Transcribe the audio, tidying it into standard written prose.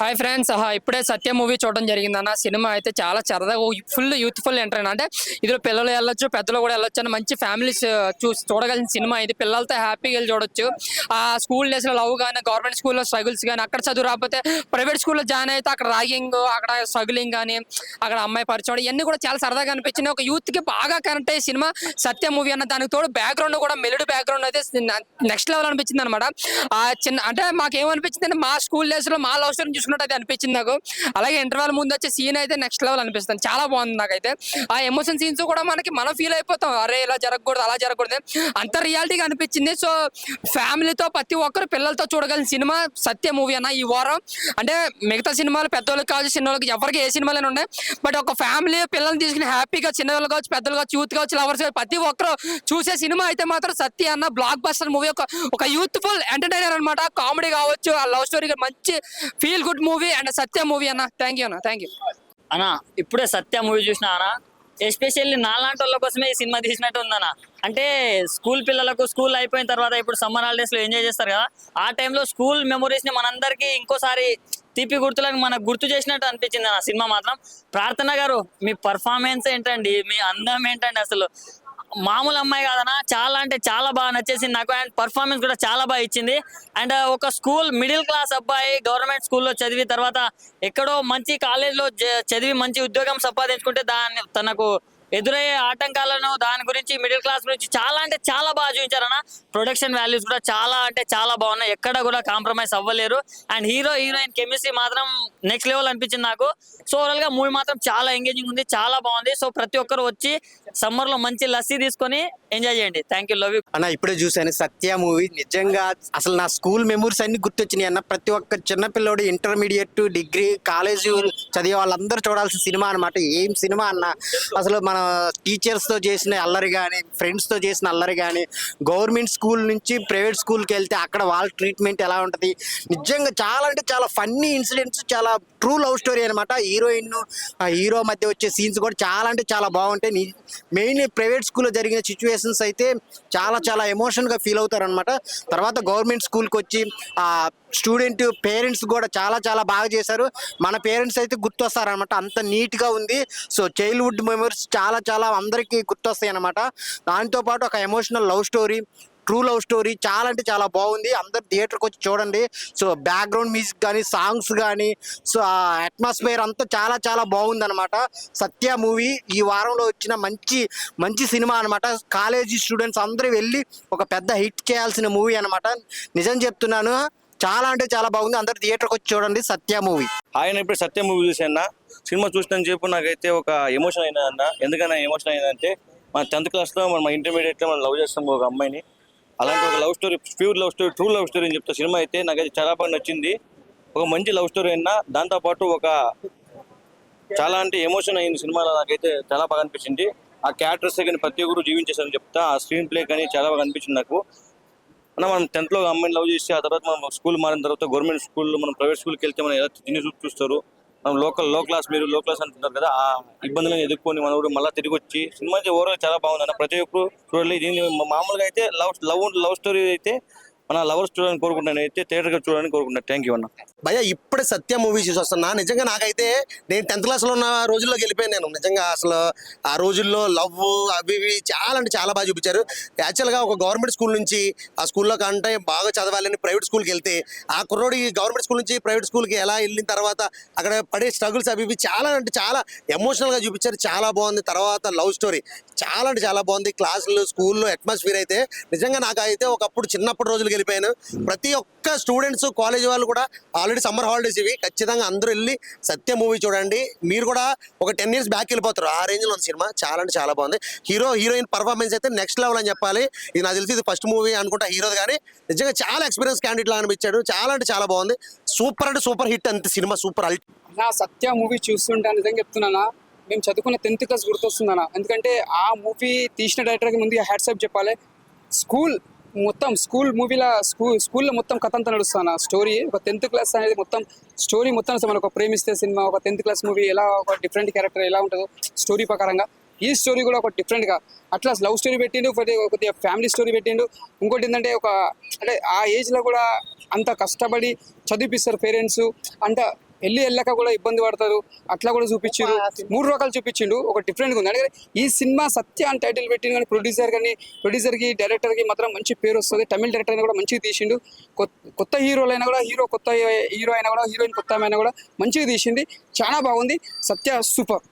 Hi friends, ఇప్పుడే సత్య movie చూడడం జరిగిందన్న. సినిమా అయితే చాలా సరదాగా ఫుల్ యూత్ఫుల్ ఎంటర్ అంటే ఇందులో పిల్లలు వెళ్ళొచ్చు, పెద్దలు కూడా వెళ్ళొచ్చు అని మంచి ఫ్యామిలీస్ చూడగలిగిన సినిమా ఇది. పిల్లలతో హ్యాపీగా వెళ్ళి చూడొచ్చు. ఆ స్కూల్ డేస్ లో లవ్ కానీ, గవర్నమెంట్ స్కూల్లో స్ట్రగుల్స్ కానీ, అక్కడ చదువు రాకపోతే ప్రైవేట్ స్కూల్లో జాయిన్ అయితే అక్కడ ర్యాగింగ్, అక్కడ స్ట్రగులింగ్ కానీ, అక్కడ అమ్మాయి పరిచయం ఇవన్నీ కూడా చాలా సరదాగా అనిపించింది. ఒక యూత్ కి బాగా కనెక్ట్ అయ్యే సినిమా సత్య మూవీ అన్న. దానికి తోడు బ్యాక్గ్రౌండ్ కూడా మెలోడీ బ్యాక్గ్రౌండ్ అయితే నెక్స్ట్ లెవెల్ అనిపించింది అనమాట. ఆ చిన్న అంటే మాకేమనిపించింది అంటే మా స్కూల్ డేస్ లో మా లవ్ స్టోరీ చూసుకున్నట్టు అయితే అనిపించింది నాకు. అలాగే ఇంటర్వెల్ ముందు వచ్చే సీన్ అయితే నెక్స్ట్ లెవెల్ అనిపిస్తుంది, చాలా బాగుంది నాకైతే. ఆ ఎమోషన్ సీన్స్ కూడా మనం ఫీల్ అయిపోతాం, అరే ఇలా జరగకూడదు అలా జరగకూడదు అంత రియాలిటీగా అనిపించింది. సో ఫ్యామిలీతో ప్రతి ఒక్కరు పిల్లలతో చూడగలిగిన సినిమా సత్య మూవీ అన్న. ఈ వారం అంటే మిగతా సినిమాలు పెద్దోళ్ళకి కావచ్చు, చిన్నోళ్ళకి ఎవరికి ఏ సినిమాలైనా ఉన్నాయి, బట్ ఒక ఫ్యామిలీ పిల్లల్ని తీసుకుని హ్యాపీగా చిన్నవాళ్ళు కావచ్చు, పెద్దలు కావచ్చు, యూత్ కావచ్చు, లవర్స్ ప్రతి ఒక్కరు చూసే సినిమా అయితే మాత్రం సత్య అన్న. బ్లాక్ బస్టర్ మూవీ, ఒక యూత్ఫుల్ ఎంటర్టైనర్ అనమాట. కామెడీ కావచ్చు, ఆ లవ్ స్టోరీ మంచి feel good movie and Satya movie అన్న. థ్యాంక్ యూ అన్న, థ్యాంక్ యూ అన్నా. ఇప్పుడే సత్య మూవీ చూసిన అన్న. ఎస్పెషల్లీ నాలాంటి వాళ్ళ కోసమే ఈ సినిమా తీసినట్టు ఉందన్న. అంటే స్కూల్ పిల్లలకు స్కూల్ అయిపోయిన తర్వాత ఇప్పుడు సమ్మర్ హాలిడేస్ లో ఎంజాయ్ చేస్తారు కదా, ఆ టైంలో స్కూల్ మెమొరీస్ ని మనందరికీ ఇంకోసారి తీపి గుర్తులకు మనకు గుర్తు చేసినట్టు అనిపించింది అన్న సినిమా మాత్రం. ప్రార్థన గారు, మీ పర్ఫార్మెన్స్ ఏంటండి, మీ అందం ఏంటండి, అసలు మామూలు అమ్మాయి కాదన్నా. చాలా అంటే చాలా బాగా నచ్చేసింది నాకు. అండ్ పర్ఫార్మెన్స్ కూడా చాలా బాగా ఇచ్చింది. అండ్ ఒక స్కూల్ మిడిల్ క్లాస్ అబ్బాయి గవర్నమెంట్ స్కూల్లో చదివి తర్వాత ఎక్కడో మంచి కాలేజ్లో చదివి మంచి ఉద్యోగం సంపాదించుకుంటే దాన్ని తనకు ఎదురయ్యే ఆటంకాలను, దాని గురించి మిడిల్ క్లాస్ గురించి చాలా అంటే చాలా బాగా చూపించారన్న. ప్రొడక్షన్ వాల్యూస్ కూడా చాలా అంటే చాలా బాగున్నాయి, ఎక్కడ కూడా కాంప్రమైజ్ అవ్వలేరు. అండ్ హీరో హీరోయిన్ కెమిస్ట్రీ మాత్రం నెక్స్ట్ లెవెల్ అనిపించింది నాకు. సో ఓవరాల్ గా మూవీ మాత్రం చాలా ఎంగేజింగ్ ఉంది, చాలా బాగుంది. సో ప్రతి ఒక్కరు వచ్చి సమ్మర్ లో మంచి లస్సీ తీసుకొని ఎంజాయ్ చేయండి. థ్యాంక్ యూ, లవ్ యూ అన్న. ఇప్పుడే చూసాను సత్య మూవీ. నిజంగా అసలు నా స్కూల్ మెమోరీస్ అన్ని గుర్తొచ్చినాయి అన్న. ప్రతి ఒక్క చిన్నపిల్లోడు ఇంటర్మీడియట్, డిగ్రీ, కాలేజీ చదివే వాళ్ళందరూ చూడాల్సిన సినిమా అనమాట. ఏం సినిమా అన్న. అసలు మన టీచర్స్ తో చేసిన అల్లరి కానీ, ఫ్రెండ్స్ తో చేసిన అల్లరి కానీ, గవర్నమెంట్ స్కూల్ నుంచి ప్రైవేట్ స్కూల్కి వెళ్తే అక్కడ వాళ్ళ ట్రీట్మెంట్ ఎలా ఉంటుంది, నిజంగా చాలా అంటే చాలా ఫన్నీ ఇన్సిడెంట్స్, చాలా ట్రూ లవ్ స్టోరీ అనమాట. హీరోయిన్ హీరో మధ్య వచ్చే సీన్స్ కూడా చాలా అంటే చాలా బాగుంటాయి. మెయిన్ ప్రైవేట్ స్కూల్లో జరిగిన సిచ్యువేషన్స్ అయితే చాలా చాలా ఎమోషన్గా ఫీల్ అవుతారు అనమాట. తర్వాత గవర్నమెంట్ స్కూల్కి వచ్చి ఆ స్టూడెంట్ పేరెంట్స్ కూడా చాలా చాలా బాగా చేశారు. మన పేరెంట్స్ అయితే గుర్తొస్తారనమాట, అంత నీట్గా ఉంది. సో చైల్డ్హుడ్ మెమరీస్ చాలా చాలా అందరికీ గుర్తొస్తాయి అనమాట. దాంతోపాటు ఒక emotional love story, true love story చాలా అంటే చాలా బాగుంది. అందరు థియేటర్కి వచ్చి చూడండి. సో బ్యాక్గ్రౌండ్ మ్యూజిక్ కానీ, సాంగ్స్ కానీ, సో ఆ అట్మాస్ఫియర్ అంతా చాలా చాలా బాగుంది అనమాట. సత్య మూవీ ఈ వారంలో వచ్చిన మంచి మంచి సినిమా అనమాట. కాలేజీ స్టూడెంట్స్ అందరూ వెళ్ళి ఒక పెద్ద హిట్ చేయాల్సిన మూవీ అనమాట. నిజం చెప్తున్నాను, చాలా అంటే చాలా బాగుంది. అందరు థియేటర్కి వచ్చి చూడండి సత్య మూవీ. ఆయన ఇప్పుడు సత్య మూవీ చూసాన్న. సినిమా చూసినని చెప్పి నాకైతే ఒక ఎమోషన్ అయినా అన్న. ఎందుకన్నా ఎమోషన్ అయిందంటే, మన 10th క్లాస్లో మన ఇంటర్మీడియట్లో మనం లవ్ చేస్తాం ఒక అమ్మాయిని. అలాంటి ఒక love story, pure love story, true love story అని చెప్తే సినిమా అయితే నాకైతే చాలా బాగా నచ్చింది. ఒక మంచి లవ్ స్టోరీ అయినా, దాంతోపాటు ఒక చాలా అంటే ఎమోషన్ అయింది సినిమాలో. నాకైతే చాలా బాగా అనిపించింది. ఆ క్యారెక్టర్స్ కానీ ప్రతి ఒక్కరు జీవించేసారని చెప్తా. ఆ స్క్రీన్ ప్లే కానీ చాలా బాగా అనిపించింది నాకు. అన్న, మనం 10th లో అమ్మాయిని లవ్ చేసి ఆ తర్వాత మనం స్కూల్ మారిన తర్వాత గవర్నమెంట్ స్కూల్లో మనం ప్రైవేట్ స్కూల్కి వెళ్తే మనం ఎలా తిని చూస్తారు, మనం లో క్లాస్, మీరు లో క్లాస్ అంటున్నారు కదా, ఆ ఇబ్బందులను ఎదుర్కొని మనోడు మళ్ళీ తిరిగి వచ్చి సినిమా అయితే ఓవరాల్ చాలా బాగుంది అన్న. ప్రతి ఒక్కరు చూడాలి. దీన్ని మామూలుగా అయితే లవ్ స్టోరీ అయితే మన లవర్స్ చూడాలని కోరుకుంటాను, అయితే థియేటర్గా చూడాలని కోరుకుంటాను. థ్యాంక్ యూ అన్న. భయ్య, ఇప్పుడే సత్య మూవీ చూసి వస్తున్నా. నిజంగా నాకైతే నేను 10th క్లాస్లో ఉన్న రోజుల్లోకి వెళ్ళిపోయాను నేను. నిజంగా అసలు ఆ రోజుల్లో లవ్ అవి ఇవి చాలా అంటే చాలా బాగా చూపించారు. యాక్చువల్గా ఒక గవర్నమెంట్ స్కూల్ నుంచి ఆ స్కూల్లో కంటే బాగా చదవాలని ప్రైవేట్ స్కూల్కి వెళ్తే, ఆ కుర్రోడు ఈ గవర్నమెంట్ స్కూల్ నుంచి ప్రైవేట్ స్కూల్కి ఎలా వెళ్ళిన తర్వాత అక్కడ పడే స్ట్రగుల్స్ అవి ఇవి చాలా అంటే చాలా ఎమోషనల్గా చూపించారు. చాలా బాగుంది. తర్వాత లవ్ స్టోరీ చాలా అంటే చాలా బాగుంది. క్లాసులు, స్కూల్లో అట్మాస్ఫియర్ అయితే నిజంగా నాకైతే ఒకప్పుడు చిన్నప్పటి రోజులు వెళ్ళిపోయాను. ప్రతి ఒక్క స్టూడెంట్స్, కాలేజ్ వాళ్ళు కూడా ఆల్రెడీ సమ్మర్ హాలిడేస్ ఇవి, ఖచ్చితంగా అందరూ వెళ్ళి సత్య మూవీ చూడండి. మీరు కూడా ఒక 10 years బ్యాక్ వెళ్ళిపోతారు. ఆ రేంజ్లో ఉంది సినిమా. చాలా అంటే చాలా బాగుంది. హీరో హీరోయిన్ పర్ఫార్మెన్స్ అయితే నెక్స్ట్ లెవెల్ అని చెప్పాలి. ఇది నాకు తెలిసి ఇది ఫస్ట్ మూవీ అనుకుంటా హీరోది, కానీ నిజంగా చాలా ఎక్స్పీరియన్స్ క్యాండిడేట్ లా అనిపించాడు. చాలా అంటే చాలా బాగుంది. సూపర్ అంటే సూపర్ హిట్ అంతే సినిమా. Super hit. నా సత్య మూవీ చూస్తుంటే నిజంగా చెప్తున్నానా, మేము చదువుకున్న 10th క్లాస్ గుర్తొస్తుందన్న. ఎందుకంటే ఆ మూవీ తీసిన డైరెక్టర్కి ముందు హ్యాట్సాప్ చెప్పాలి. స్కూల్ మూవీలో స్కూల్లో మొత్తం కథ అంతా నడుస్తాను. స్టోరీ ఒక 10th క్లాస్ అనేది మొత్తం స్టోరీ మొత్తం మనకు ప్రేమిస్తే సినిమా, ఒక 10th క్లాస్ మూవీ ఎలా ఒక డిఫరెంట్ క్యారెక్టర్ ఎలా ఉంటుందో స్టోరీ ప్రకారంగా ఈ స్టోరీ కూడా ఒక డిఫరెంట్గా అట్లా లవ్ స్టోరీ పెట్టిండు, కొద్దిగా ఫ్యామిలీ స్టోరీ పెట్టిండు. ఇంకోటి ఏంటంటే అంటే ఆ ఏజ్లో కూడా అంత కష్టపడి చదివిపిస్తారు పేరెంట్స్. అంటే వెళ్ళాక కూడా ఇబ్బంది పడతారు అట్లా కూడా చూపించారు. 3 రకాలు చూపించిండు, ఒక డిఫరెంట్గా ఉంది. అంటే ఈ సినిమా సత్య అని టైటిల్ పెట్టింది కానీ ప్రొడ్యూసర్కి డైరెక్టర్కి మాత్రం మంచి పేరు వస్తుంది. తమిళ డైరెక్టర్ అయినా కూడా మంచిగా తీసిండు. కొత్త హీరోలైనా కూడా కొత్త హీరో అయినా కూడా హీరోయిన్ కొత్త అయినా కూడా మంచిగా తీసింది. చాలా బాగుంది. సత్య సూపర్.